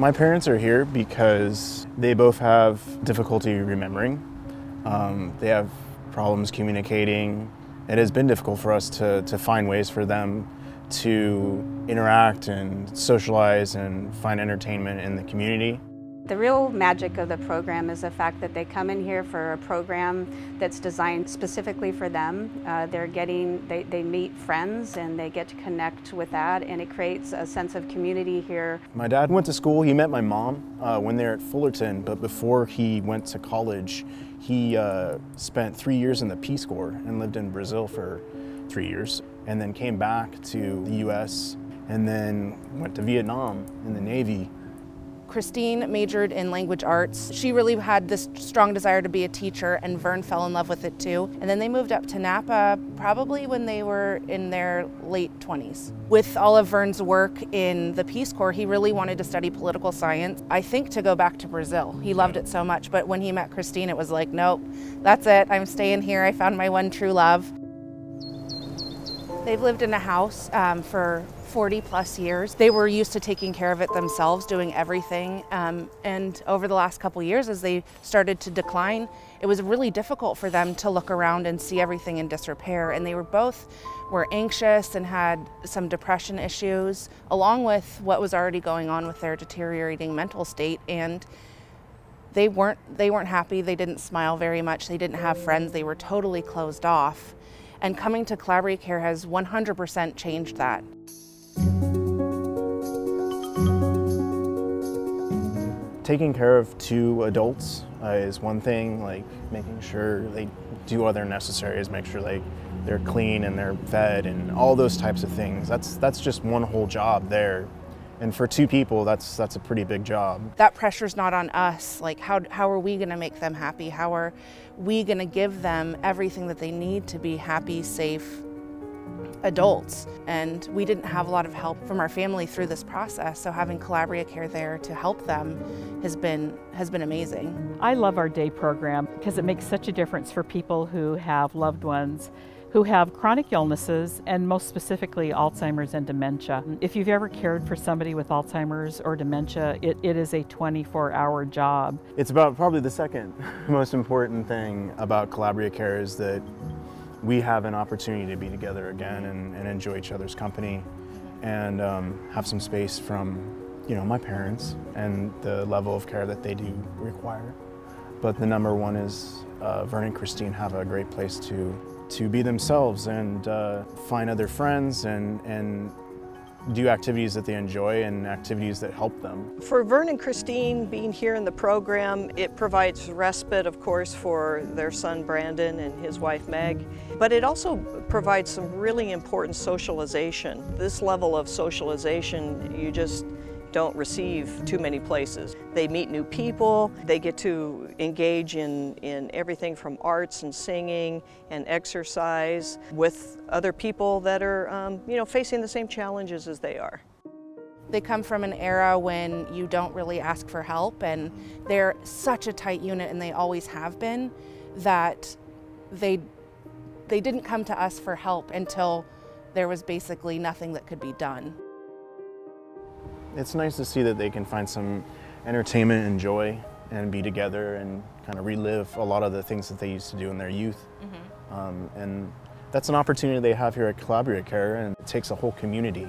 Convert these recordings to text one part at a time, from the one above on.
My parents are here because they both have difficulty remembering. They have problems communicating. It has been difficult for us to find ways for them to interact and socialize and find entertainment in the community. The real magic of the program is the fact that they come in here for a program that's designed specifically for them. They meet friends and they get to connect with that, and it creates a sense of community here. My dad went to school. He met my mom when they were at Fullerton, but before he went to college, he spent 3 years in the Peace Corps and lived in Brazil for 3 years, and then came back to the US and then went to Vietnam in the Navy. Christine majored in language arts. She really had this strong desire to be a teacher, and Vern fell in love with it too. And then they moved up to Napa probably when they were in their late 20s. With all of Vern's work in the Peace Corps, he really wanted to study political science. I think to go back to Brazil. He loved it so much, but when he met Christine, it was like, nope, that's it, I'm staying here. I found my one true love. They've lived in a house for 40 plus years. They were used to taking care of it themselves, doing everything. And over the last couple years, as they started to decline, it was really difficult for them to look around and see everything in disrepair. And they were both anxious and had some depression issues, along with what was already going on with their deteriorating mental state. And they weren't happy. They didn't smile very much. They didn't have friends. They were totally closed off. And coming to Collabria Care has 100% changed that. Taking care of two adults is one thing, like making sure they do all their necessaries, make sure they're clean and they're fed and all those types of things. That's just one whole job there. And for two people, that's a pretty big job. That pressure's not on us. Like, how are we gonna make them happy? How are we gonna give them everything that they need to be happy, safe adults? And we didn't have a lot of help from our family through this process, so having Collabria Care there to help them has been amazing. I love our day program because it makes such a difference for people who have loved ones who have chronic illnesses, and most specifically Alzheimer's and dementia. If you've ever cared for somebody with Alzheimer's or dementia, it is a 24-hour job. It's about probably the second most important thing about Collabria Care is that we have an opportunity to be together again and enjoy each other's company and have some space from, my parents and the level of care that they do require. But the number one is Vern and Christine have a great place to be themselves and find other friends and do activities that they enjoy and activities that help them. For Vern and Christine being here in the program, it provides respite, of course, for their son Brandon and his wife Meg, but it also provides some really important socialization. This level of socialization you just don't receive too many places. They meet new people, they get to engage in everything from arts and singing and exercise with other people that are facing the same challenges as they are. They come from an era when you don't really ask for help, and they're such a tight unit, and they always have been, that they didn't come to us for help until there was basically nothing that could be done. It's nice to see that they can find some entertainment and joy and be together and kind of relive a lot of the things that they used to do in their youth. Mm-hmm. And that's an opportunity they have here at Collabria Care, and it takes a whole community.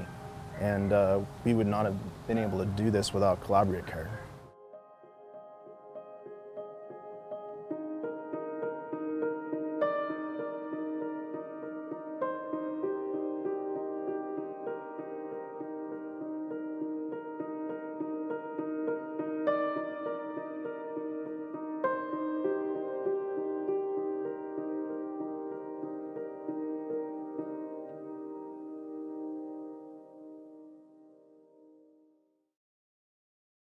And we would not have been able to do this without Collabria Care.